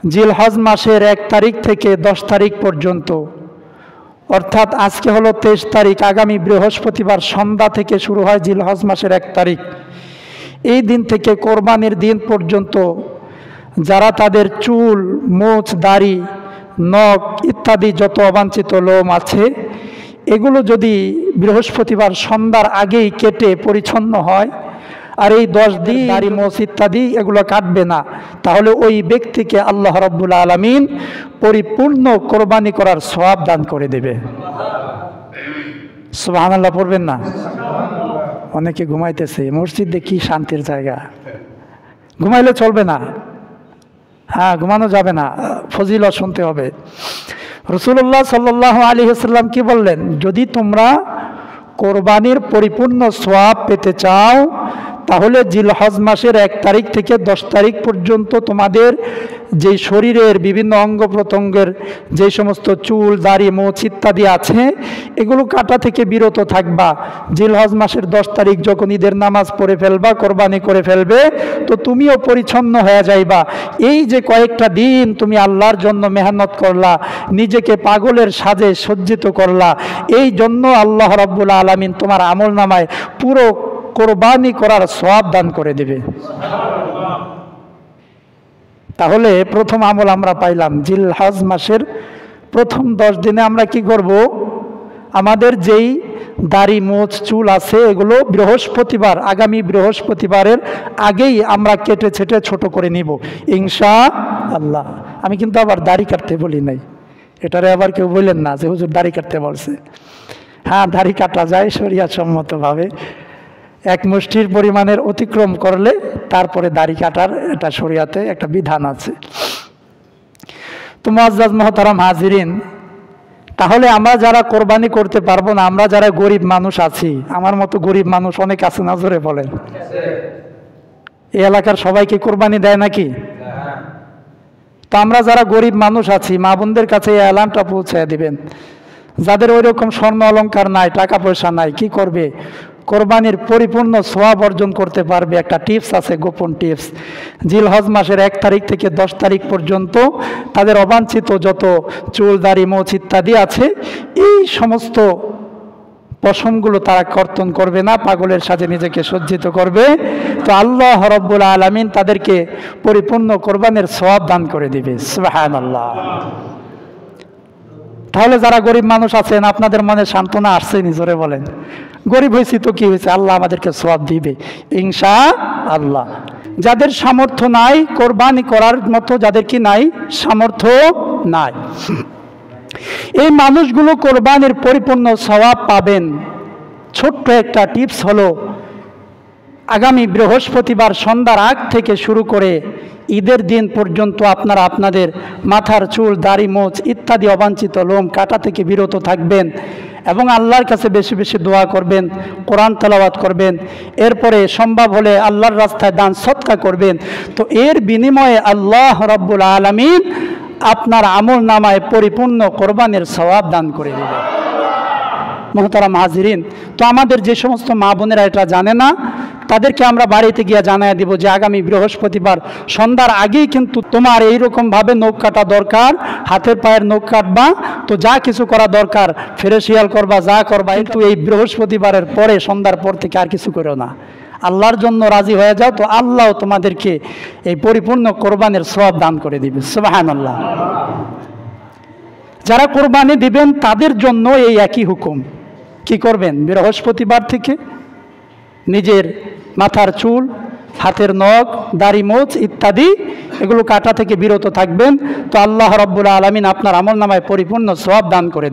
জিলহজ মাসের 1 তারিখ থেকে 10 তারিখ পর্যন্ত, অর্থাৎ আজকে হলো 23 তারিখ, আগামী বৃহস্পতিবার সন্ধ্যা থেকে শুরু হয় জিলহজ মাসের 1 তারিখ। এই দিন থেকে কোরবানির দিন পর্যন্ত যারা তাদের চুল, মুছ, দাড়ি, নখ ইত্যাদি যত অবাঞ্ছিত লোম আছে এগুলো যদি বৃহস্পতিবার সন্ধ্যার আগেই কেটে পরিচ্ছন্ন হয়, আর এই 10 দিন দাড়ি, মোছ ইত্যাদি এগুলো কাটবে না, তাহলে ওই ব্যক্তিকে আল্লাহ রাব্বুল আলামিন পরিপূর্ণ কোরবানি করার সওয়াব দান করে দেবে। সুবহানাল্লাহ পড়বেন না? অনেকে ঘুমাইতেছে, মসজিদে কি শান্তির জায়গা, ঘুমাইলে চলবে না, হ্যাঁ ঘুমানো যাবে না, ফজিলত শুনতে হবে। রাসূলুল্লাহ সাল্লাল্লাহু আলাইহি ওয়াসাল্লাম কি বললেন? যদি তোমরা কোরবানির পরিপূর্ণ সওয়াব পেতে চাও তাহলে জিলহজ মাসের 1 তারিখ থেকে 10 তারিখ পর্যন্ত তোমাদের যে শরীরের বিভিন্ন অঙ্গ প্রত্যঙ্গের যে সমস্ত চুল, দাড়ি, মোছ ইত্যাদি আছে এগুলো কাটা থেকে বিরত থাকবা। জিলহজ মাসের 10 তারিখ যখন ঈদের নামাজ পড়ে ফেলবা, কোরবানি করে ফেলবে, তো তুমিও পরিচ্ছন্ন হয়ে যাইবা। এই যে কয়েকটা দিন তুমি আল্লাহর জন্য মেহনত করলা, নিজেকে পাগলের সাজে সজ্জিত করলা, এই জন্য আল্লাহ রাব্বুল আলামিন তোমার আমলনামায় পুরো কোরবানি করার সওয়াব দান করে দেবে। তাহলে প্রথম আমল আমরা পাইলাম, জিলহজ মাসের প্রথম 10 দিনে আমরা কি করব? আমাদের যেই দাড়ি, মোছ, চুল আছে এগুলো বৃহস্পতিবার, আগামী বৃহস্পতিবারের আগেই আমরা কেটে ছেটে ছোট করে নিব ইনশাআল্লাহ। আমি কিন্তু আবার দাড়ি কাটতে বলি নাই, এটারে আবার কেউ বললেন না যে হুজুর দাড়ি কাটতে বলছে। হ্যাঁ, দাড়ি কাটা যায় শরিয়ত সম্মতভাবে, 1 মুষ্টির পরিমাণের অতিক্রম করলে তারপরে দাড়ি কাটার এটা শরিয়াতে একটা বিধান আছে। তো মুআজ্জাজ মুহতারাম হাজিরিন, তাহলে আমরা যারা কোরবানি করতে পারবো না, আমরা যারা গরিব মানুষ আছি, আমার মতো গরিব মানুষ অনেক আছে না, জোরে বলেন? এই এলাকার সবাইকে কোরবানি দেয় নাকি? তো আমরা যারা গরিব মানুষ আছি, মা বোনদের কাছে এই এলানটা পৌঁছে দিবেন। যাদের ওই রকম স্বর্ণ অলংকার নাই, টাকা পয়সা নাই, কি করবে? কোরবানির পরিপূর্ণ সওয়াব অর্জন করতে পারবে। একটা টিপস আছে, গোপন টিপস। জিলহজ মাসের 1 তারিখ থেকে 10 তারিখ পর্যন্ত তাদের অবাঞ্ছিত যত চুল, দাড়ি, মোছ ইত্যাদি আছে এই সমস্ত পশমগুলো তারা কর্তন করবে না, পাগলের সাথে নিজেকে সজ্জিত করবে। তো আল্লাহ রাব্বুল আলামিন তাদেরকে পরিপূর্ণ কোরবানির সওয়াব দান করে দিবে। সুবহানাল্লাহ। তাহলে যারা গরিব মানুষ আছেন আপনাদের মনে সান্ত্বনা আসছে নিজরে বলেন? গরিব হয়েছি তো কি হয়েছে, আল্লাহ আমাদেরকে সওয়াব দিবে ইনশাআল্লাহ। যাদের সামর্থ্য নাই কোরবানি করার মতো, যাদের কি নাই সামর্থ্য নাই, এই মানুষগুলো কোরবানির পরিপূর্ণ সওয়াব পাবেন। ছোট্ট একটা টিপস হলো, আগামী বৃহস্পতিবার সন্ধ্যার আগ থেকে শুরু করে ঈদের দিন পর্যন্ত আপনারা আপনাদের মাথার চুল, দাড়ি, মোছ ইত্যাদি অবাঞ্ছিত লোম কাটা থেকে বিরত থাকবেন এবং আল্লাহর কাছে বেশি বেশি দোয়া করবেন, কোরআন তেলাওয়াত করবেন, এরপরে সম্ভব হলে আল্লাহর রাস্তায় দান সদকা করবেন। তো এর বিনিময়ে আল্লাহ রাব্বুল আলামিন আপনার আমল নামায় পরিপূর্ণ কোরবানির সওয়াব দান করে দেবে। মুহতারাম হাজিরিন, তো আমাদের যে সমস্ত মা বোনেরা এটা জানে না তাদেরকে আমরা বাড়িতে গিয়ে জানাই দিব যে আগামী বৃহস্পতিবার সন্ধ্যার আগেই কিন্তু তোমার এইরকমভাবে নখ কাটা দরকার, হাতের পায়ের নখ কাটবা, তো যা কিছু করা দরকার ফেরেশিয়াল করবা, যা করবা, কিন্তু এই বৃহস্পতিবারের পরে সন্ধ্যার পর থেকে আর কিছু করো না। আল্লাহর জন্য রাজি হয়ে যাও, তো আল্লাহ তোমাদেরকে এই পরিপূর্ণ কোরবানির সওয়াব দান করে দিবে। সুবহানাল্লাহ। যারা কোরবানি দিবেন তাদের জন্য এই একই হুকুম। কি করবেন? বৃহস্পতিবার থেকে নিজের মাথার চুল, হাতের নখ, দাড়ি, মোছ ইত্যাদি এগুলো কাটা থেকে বিরত থাকবেন। তো আল্লাহ রাব্বুল আলামিন আপনার আমলনামায় পরিপূর্ণ সওয়াব দান করে